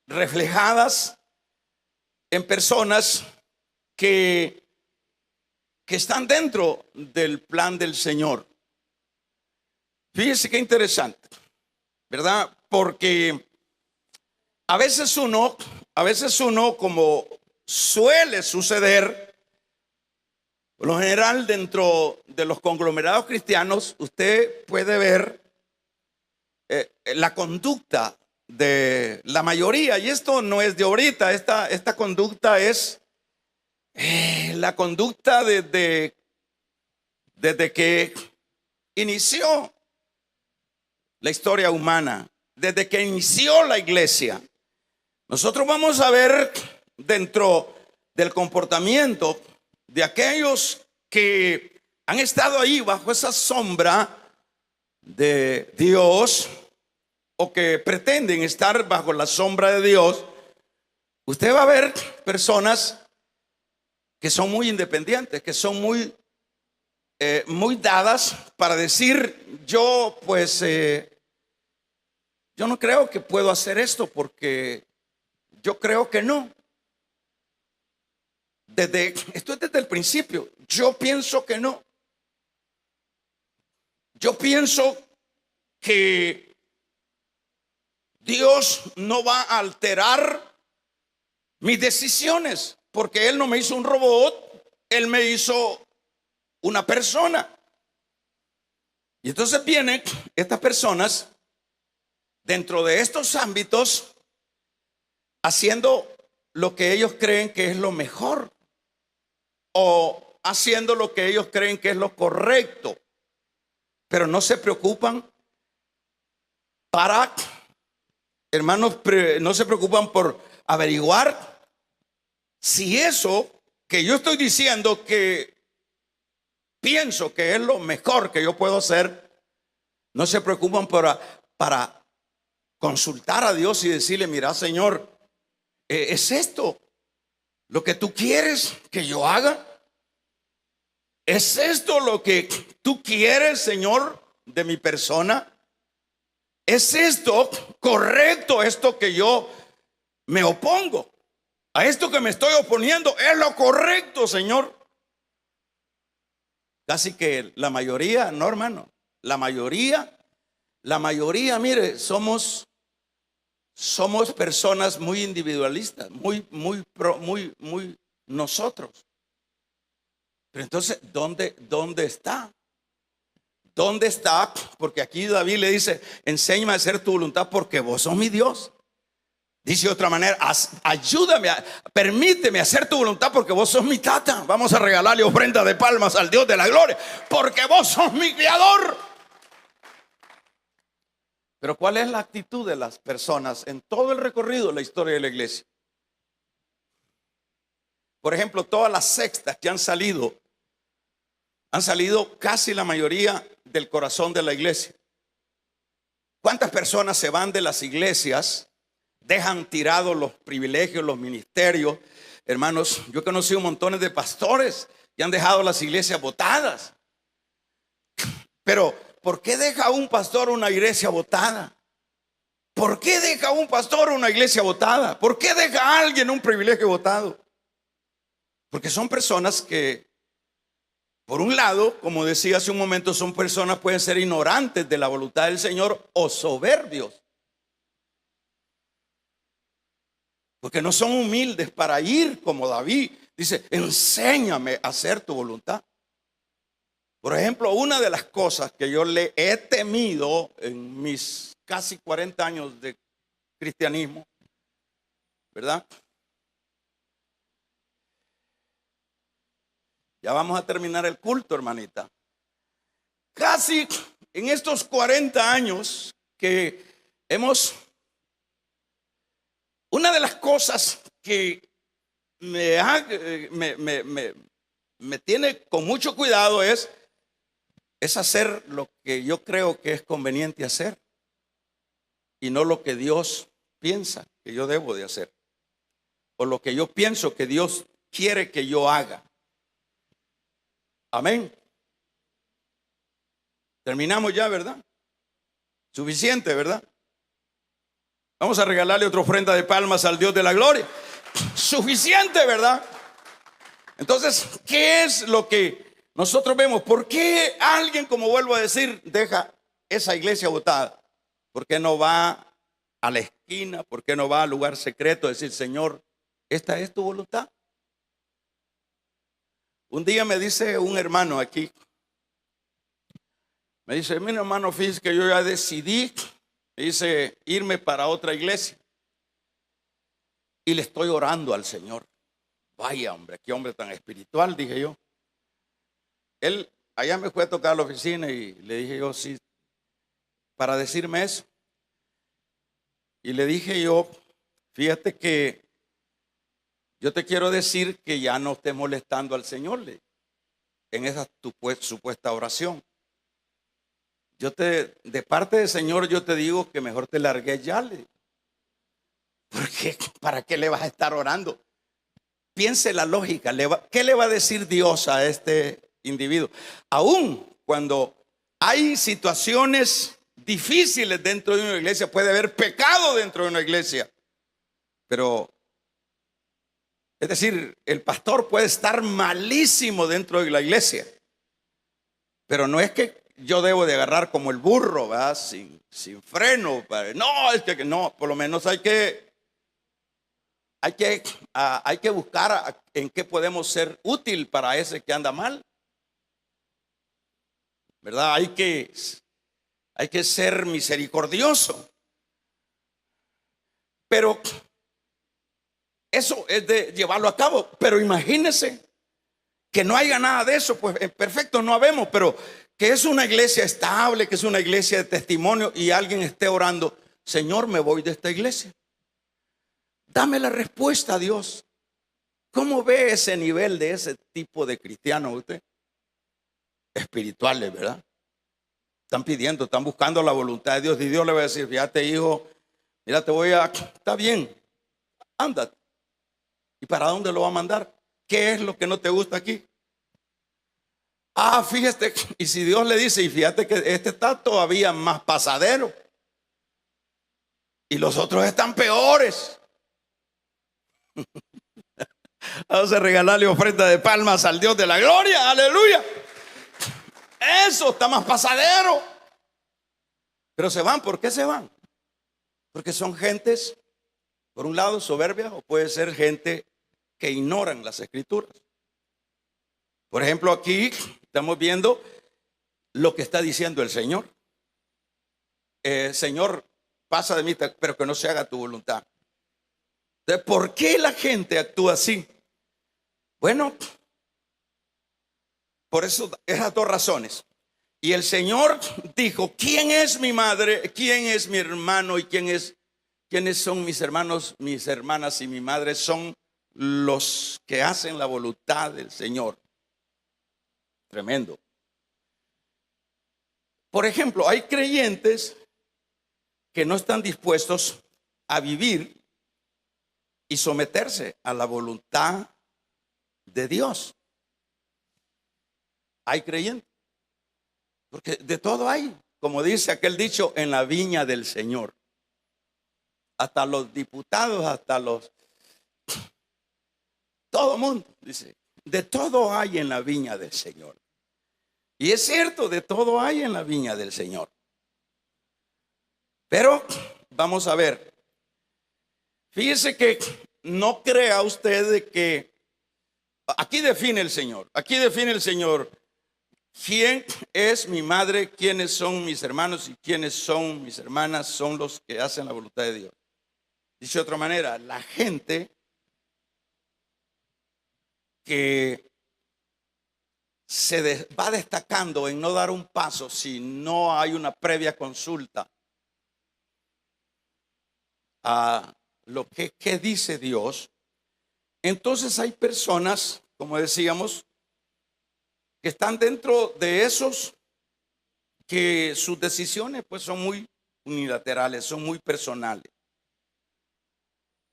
reflejadas en personas que están dentro del plan del Señor. Fíjese qué interesante, ¿verdad? Porque a veces uno, como suele suceder, por lo general dentro de los conglomerados cristianos, usted puede ver la conducta de la mayoría, y esto no es de ahorita, esta conducta es la conducta desde que inició la historia humana, desde que inició la iglesia. Nosotros vamos a ver dentro del comportamiento de aquellos que han estado ahí bajo esa sombra de Dios, o que pretenden estar bajo la sombra de Dios. Usted va a ver personas que son muy independientes, que son muy dadas para decir, yo no creo que puedo hacer esto porque yo creo que no. Esto es desde el principio. Yo pienso que no. Yo pienso que Dios no va a alterar mis decisiones, porque Él no me hizo un robot, Él me hizo una persona. Y entonces vienen estas personas dentro de estos ámbitos haciendo lo que ellos creen que es lo mejor, o haciendo lo que ellos creen que es lo correcto, pero no se preocupan hermanos, no se preocupan por averiguar si eso que yo estoy diciendo que pienso que es lo mejor que yo puedo hacer, no se preocupan para consultar a Dios y decirle, mira, Señor, ¿es esto lo que tú quieres que yo haga? ¿Es esto lo que tú quieres, Señor, de mi persona? ¿Es esto correcto, esto que yo me opongo? A esto que me estoy oponiendo, ¿es lo correcto, Señor? Casi que la mayoría, no, hermano, la mayoría, mire, somos personas muy individualistas, muy nosotros. Pero entonces, ¿dónde está? ¿Dónde está? Porque aquí David le dice, enséñame a hacer tu voluntad porque vos sos mi Dios. Dice de otra manera, ayúdame, permíteme hacer tu voluntad porque vos sos mi tata. Vamos a regalarle ofrenda de palmas al Dios de la gloria, porque vos sos mi creador. Pero ¿cuál es la actitud de las personas en todo el recorrido de la historia de la iglesia? Por ejemplo, todas las sectas que han salido casi la mayoría del corazón de la iglesia. ¿Cuántas personas se van de las iglesias, dejan tirados los privilegios, los ministerios? Hermanos, yo he conocido montones de pastores que han dejado las iglesias botadas. Pero ¿por qué deja un pastor una iglesia botada? ¿Por qué deja un pastor una iglesia botada? ¿Por qué deja a alguien un privilegio botado? Porque son personas que, por un lado, como decía hace un momento, son personas, pueden ser ignorantes de la voluntad del Señor o soberbios, porque no son humildes para ir como David. Dice, enséñame a hacer tu voluntad. Por ejemplo, una de las cosas que yo le he temido en mis casi 40 años de cristianismo, ¿verdad? Ya vamos a terminar el culto, hermanita. Casi en estos 40 años que una de las cosas que me tiene con mucho cuidado es hacer lo que yo creo que es conveniente hacer y no lo que Dios piensa que yo debo de hacer, o lo que yo pienso que Dios quiere que yo haga. Amén. Terminamos ya, ¿verdad? Suficiente, ¿verdad? Vamos a regalarle otra ofrenda de palmas al Dios de la gloria. Suficiente, ¿verdad? Entonces, ¿qué es lo que nosotros vemos? ¿Por qué alguien, como vuelvo a decir, deja esa iglesia botada? ¿Por qué no va a la esquina? ¿Por qué no va al lugar secreto a decir, Señor, esta es tu voluntad? Un día me dice un hermano aquí, me dice, mira, hermano, fíjese que yo ya decidí hice irme para otra iglesia y le estoy orando al Señor. Vaya hombre, qué hombre tan espiritual, dije yo. Él allá me fue a tocar a la oficina y le dije yo, sí, para decirme eso. Y le dije yo, fíjate que yo te quiero decir que ya no estés molestando al Señor en esa tu supuesta oración. De parte del Señor, yo te digo que mejor te largues ya. Porque ¿para qué le vas a estar orando? Piense la lógica. ¿Qué le va a decir Dios a este individuo? Aún cuando hay situaciones difíciles dentro de una iglesia, puede haber pecado dentro de una iglesia. Pero, es decir, el pastor puede estar malísimo dentro de la iglesia. Pero no es que yo debo de agarrar como el burro, ¿verdad? Sin freno. No, es que no, por lo menos hay que buscar en qué podemos ser útil para ese que anda mal, ¿verdad? Hay que ser misericordioso. Pero eso es de llevarlo a cabo. Pero imagínense que no haya nada de eso, pues perfecto, no habemos, pero que es una iglesia estable, que es una iglesia de testimonio y alguien esté orando, Señor, me voy de esta iglesia. Dame la respuesta a Dios. ¿Cómo ve ese nivel de ese tipo de cristianos usted? Espirituales, ¿verdad? Están buscando la voluntad de Dios. Y Dios le va a decir, fíjate hijo, mira, está bien, ándate. ¿Y para dónde lo va a mandar? ¿Qué es lo que no te gusta aquí? Fíjate, y si Dios le dice, y fíjate que este está todavía más pasadero. Y los otros están peores. Vamos a regalarle ofrenda de palmas al Dios de la gloria, aleluya. Eso está más pasadero. Pero se van, ¿por qué se van? Porque son gentes, por un lado, soberbias, o puede ser gente que ignoran las escrituras. Por ejemplo, aquí estamos viendo lo que está diciendo el Señor. Señor, pasa de mí, pero que no se haga tu voluntad. Entonces, ¿por qué la gente actúa así? Bueno, por eso, esas dos razones. Y el Señor dijo, ¿quién es mi madre? ¿Quién es mi hermano? ¿Y quiénes son mis hermanos, mis hermanas y mi madre? Son los que hacen la voluntad del Señor. Tremendo. Por ejemplo, hay creyentes que no están dispuestos a vivir y someterse a la voluntad de Dios. Hay creyentes, porque de todo hay, como dice aquel dicho, en la viña del Señor. Hasta los diputados, todo mundo, dice, de todo hay en la viña del Señor. Y es cierto, de todo hay en la viña del Señor. Pero vamos a ver. Fíjese que no crea usted de que aquí define el Señor. ¿Quién es mi madre? ¿Quiénes son mis hermanos? ¿Y quiénes son mis hermanas? Son los que hacen la voluntad de Dios. Dice de otra manera, la gente que va destacando en no dar un paso si no hay una previa consulta a lo que dice Dios. Entonces hay personas, como decíamos, que están dentro de esos que sus decisiones pues son muy unilaterales, son muy personales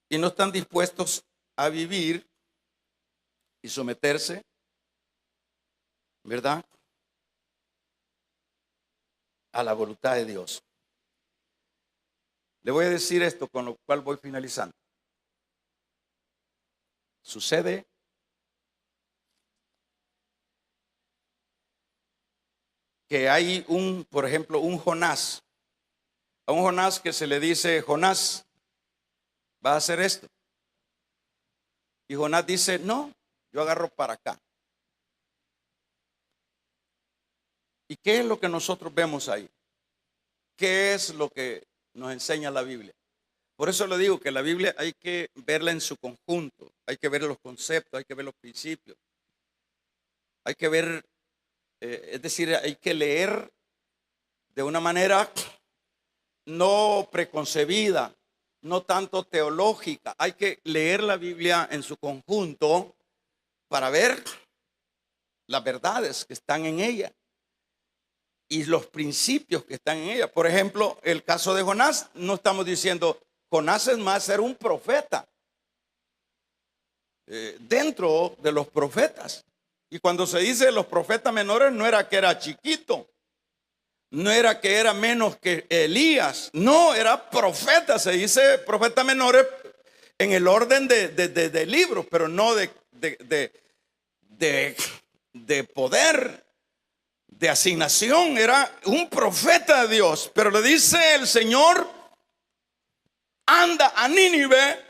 y no están dispuestos a vivir y someterse, ¿verdad?, a la voluntad de Dios. Le voy a decir esto con lo cual voy finalizando. Sucede que hay por ejemplo, un Jonás. A un Jonás que se le dice, Jonás, va a hacer esto. Y Jonás dice, no, yo agarro para acá. ¿Y qué es lo que nosotros vemos ahí? ¿Qué es lo que nos enseña la Biblia. Por eso le digo que la Biblia hay que verla en su conjunto, hay que ver los conceptos, hay que ver los principios, hay que ver, es decir, hay que leer de una manera no preconcebida, no tanto teológica. Hay que leer la Biblia en su conjunto para ver las verdades que están en ella y los principios que están en ella. Por ejemplo, el caso de Jonás, no estamos diciendo Jonás es más ser un profeta dentro de los profetas. Y cuando se dice los profetas menores, no era que era chiquito, no era que era menos que Elías, no, era profeta. Se dice profetas menores en el orden de libros, pero no de poder, de asignación. Era un profeta de Dios. Pero le dice el Señor: anda a Nínive.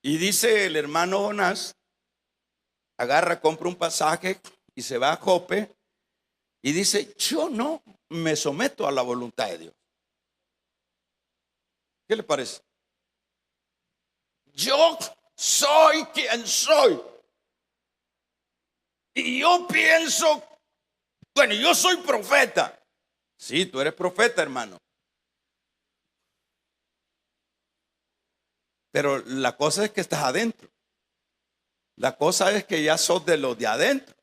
Y dice el hermano Jonás, agarra, compra un pasaje y se va a Jope y dice: yo no me someto a la voluntad de Dios. ¿Qué le parece? Yo soy quien soy. Y yo pienso, bueno, yo soy profeta. Sí, tú eres profeta, hermano. Pero la cosa es que estás adentro. La cosa es que ya sos de los de adentro.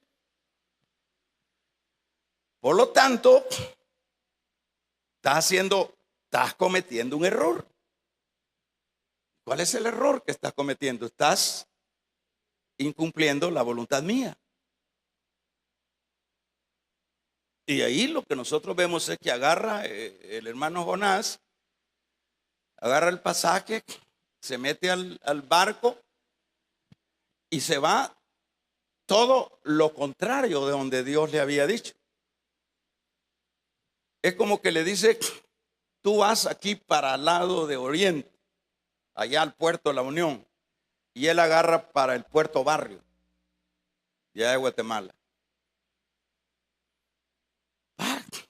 Por lo tanto, estás cometiendo un error. ¿Cuál es el error que estás cometiendo? Estás incumpliendo la voluntad mía. Y ahí lo que nosotros vemos es que agarra el hermano Jonás, agarra el pasaje, se mete al barco y se va todo lo contrario de donde Dios le había dicho. Es como que le dice: tú vas aquí para el lado de Oriente, allá al puerto de la Unión, y él agarra para el puerto Barrio, ya de Guatemala.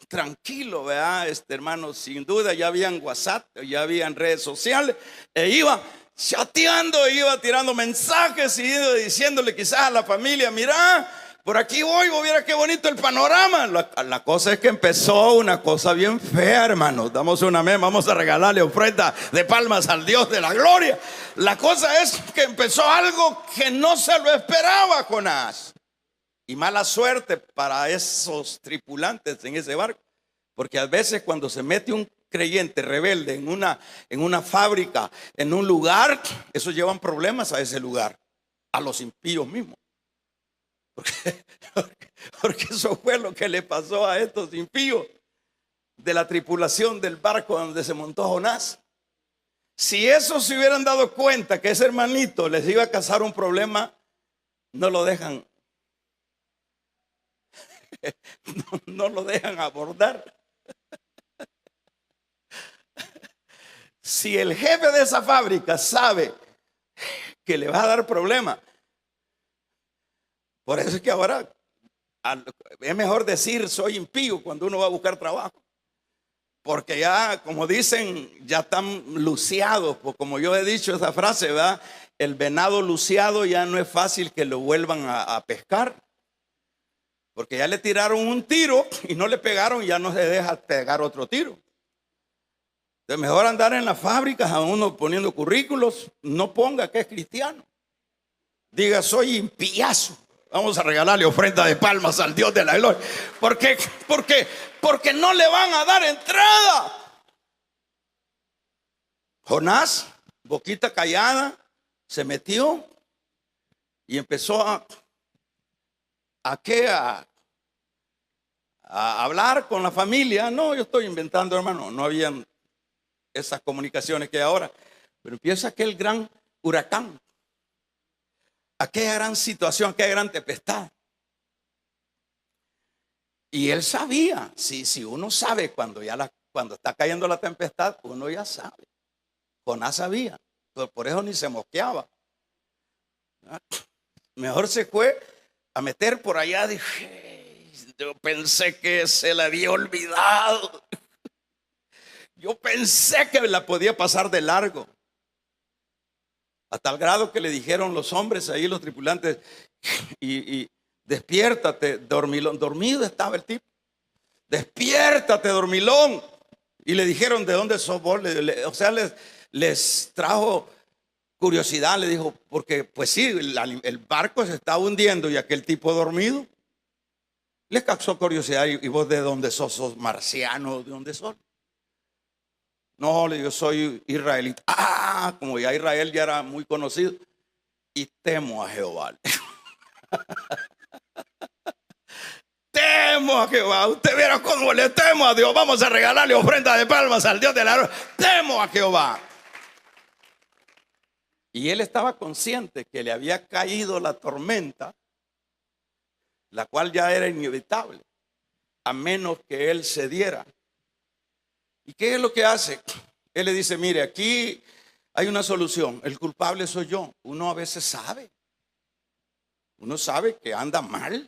Tranquilo, ¿verdad? Hermano, sin duda ya habían WhatsApp, ya habían redes sociales, e iba chateando, iba tirando mensajes y iba diciéndole quizás a la familia: mira, por aquí voy, viera qué bonito el panorama. La cosa es que empezó una cosa bien fea, hermanos. Damos una amén, vamos a regalarle ofrenda de palmas al Dios de la gloria. La cosa es que empezó algo que no se lo esperaba Jonás. Y mala suerte para esos tripulantes en ese barco, porque a veces cuando se mete un creyente rebelde en una fábrica, en un lugar, eso llevan problemas a ese lugar, a los impíos mismos. Porque eso fue lo que le pasó a estos impíos de la tripulación del barco donde se montó Jonás. Si esos se hubieran dado cuenta que ese hermanito les iba a causar un problema, no lo dejan. No lo dejan abordar. Si el jefe de esa fábrica sabe que le va a dar problema, por eso es que ahora es mejor decir soy impío cuando uno va a buscar trabajo, porque ya, como dicen, ya están luciados. Pues como yo he dicho esa frase, ¿verdad? El venado luciado ya no es fácil que lo vuelvan a pescar, porque ya le tiraron un tiro y no le pegaron, y ya no se deja pegar otro tiro. Entonces mejor andar en las fábricas a uno poniendo currículos. No ponga que es cristiano, diga soy impíazo. Vamos a regalarle ofrenda de palmas al Dios de la gloria. Porque no le van a dar entrada. Jonás, boquita callada, se metió y empezó a hablar con la familia. No, yo estoy inventando, hermano. No habían esas comunicaciones que hay ahora. Pero empieza aquel gran huracán, aquella gran situación, aquella gran tempestad. Y él sabía, si uno sabe cuando está cayendo la tempestad, uno ya sabe. Jonás sabía, por eso ni se mosqueaba. Mejor se fue a meter por allá. Dije, yo pensé que se le había olvidado. Yo pensé que la podía pasar de largo. A tal grado que le dijeron los hombres ahí, los tripulantes, y despiértate, dormilón. Dormido estaba el tipo. Despiértate, dormilón. Y le dijeron, ¿de dónde sos vos? O sea, les trajo curiosidad. Le dijo, porque pues sí, el barco se estaba hundiendo y aquel tipo dormido. Les causó curiosidad. ¿Y vos de dónde sos? ¿Sos marciano? ¿De dónde sos? No, le digo, soy israelita. Ah, como ya Israel ya era muy conocido. Y temo a Jehová. Temo a Jehová. Usted viera cómo le temo a Dios. Vamos a regalarle ofrenda de palmas al Dios de la gloria. Temo a Jehová. Y él estaba consciente que le había caído la tormenta, la cual ya era inevitable, a menos que él cediera. ¿Y qué es lo que hace? Él le dice, mire, aquí hay una solución. El culpable soy yo. Uno a veces sabe. Uno sabe que anda mal,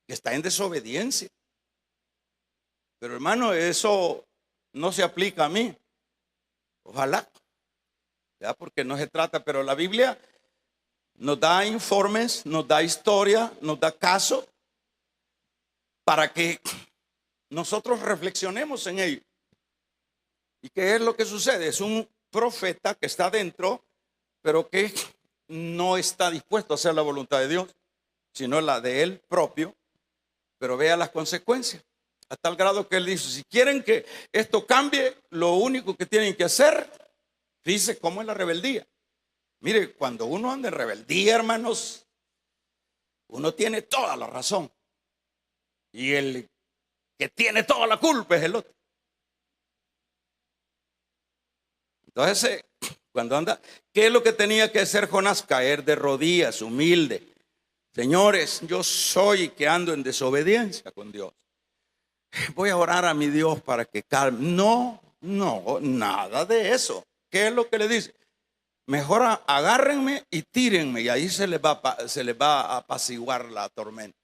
que está en desobediencia. Pero hermano, eso no se aplica a mí. Ojalá. ¿Ya? Porque no se trata, pero la Biblia nos da informes, nos da historia, nos da caso para que nosotros reflexionemos en ello. ¿Y qué es lo que sucede? Es un profeta que está dentro, pero que no está dispuesto a hacer la voluntad de Dios, sino la de él propio. Pero vea las consecuencias. A tal grado que él dice, si quieren que esto cambie, lo único que tienen que hacer, fíjese cómo es la rebeldía. Mire, cuando uno anda en rebeldía, hermanos, uno tiene toda la razón. Y el que tiene toda la culpa es el otro. Entonces, cuando anda, ¿qué es lo que tenía que hacer Jonás? Caer de rodillas, humilde. Señores, yo soy que ando en desobediencia con Dios. Voy a orar a mi Dios para que calme. No, nada de eso. ¿Qué es lo que le dice? Mejor agárrenme y tírenme y ahí se les va a apaciguar la tormenta.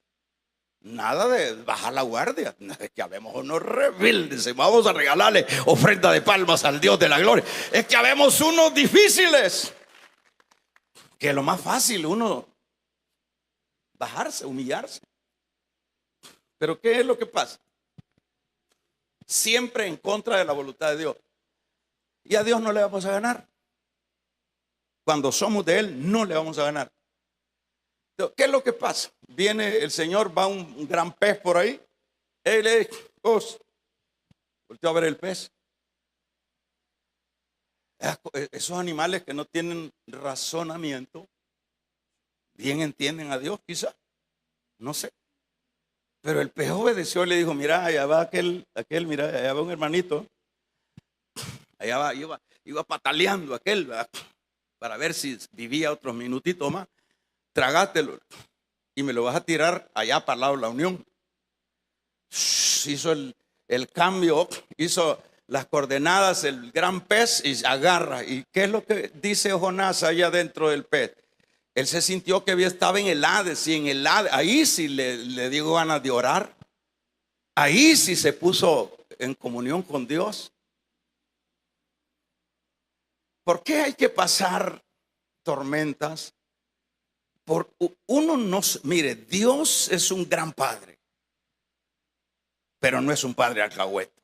Nada de bajar la guardia. Es que habemos unos rebeldes. Vamos a regalarle ofrenda de palmas al Dios de la gloria. Es que habemos unos difíciles. Que lo más fácil uno bajarse, humillarse. Pero ¿qué es lo que pasa? Siempre en contra de la voluntad de Dios. Y a Dios no le vamos a ganar. Cuando somos de Él, no le vamos a ganar. ¿Qué es lo que pasa? Viene el Señor, va un gran pez por ahí. Él le dice, volteó a ver el pez. Esos animales que no tienen razonamiento, bien entienden a Dios, quizá. No sé. Pero el pez obedeció y le dijo, mira, allá va aquel, mira, allá va un hermanito. Allá va, iba pataleando aquel, ¿verdad? Para ver si vivía otros minutitos más. Tragátelo y me lo vas a tirar allá para el lado de la Unión. Hizo el cambio, hizo las coordenadas, el gran pez y agarra. ¿Y qué es lo que dice Jonás allá dentro del pez? Él se sintió que estaba en el Hades, y en el Hades, ahí sí le dio ganas de orar. Ahí sí se puso en comunión con Dios. ¿Por qué hay que pasar tormentas? Por uno no, mire, Dios es un gran padre, pero no es un padre alcahuete.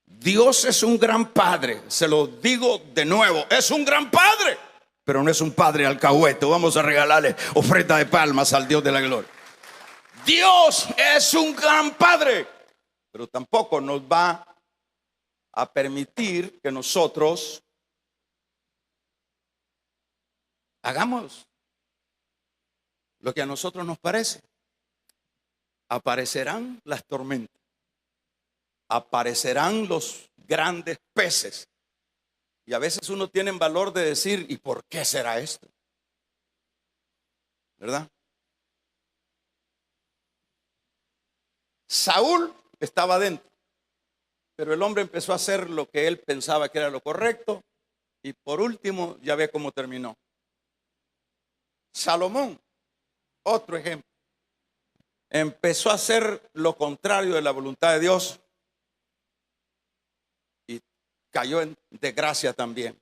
Dios es un gran padre, se lo digo de nuevo, es un gran padre, pero no es un padre alcahuete. Vamos a regalarle ofrenda de palmas al Dios de la gloria. Dios es un gran padre, pero tampoco nos va a permitir que nosotros hagamos lo que a nosotros nos parece. Aparecerán las tormentas, aparecerán los grandes peces, y a veces uno tiene valor de decir, ¿y por qué será esto? ¿Verdad? Saúl estaba dentro, pero el hombre empezó a hacer lo que él pensaba que era lo correcto, y por último ya ve cómo terminó. Salomón, otro ejemplo, empezó a hacer lo contrario de la voluntad de Dios cayó en desgracia también.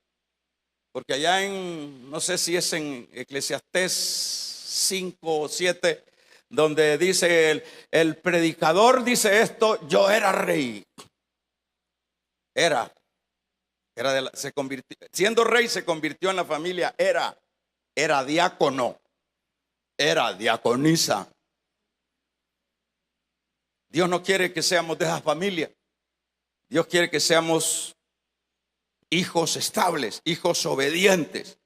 Porque allá en, no sé si es en Eclesiastés 5 o 7, donde dice el predicador dice esto: yo era rey. Era se convirtió, siendo rey se convirtió en la familia, era diácono, era diaconisa. Dios no quiere que seamos de esa familia. Dios quiere que seamos hijos estables, hijos obedientes.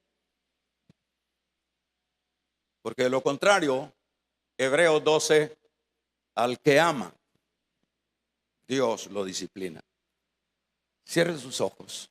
Porque de lo contrario, Hebreos 12, al que ama, Dios lo disciplina. Cierren sus ojos.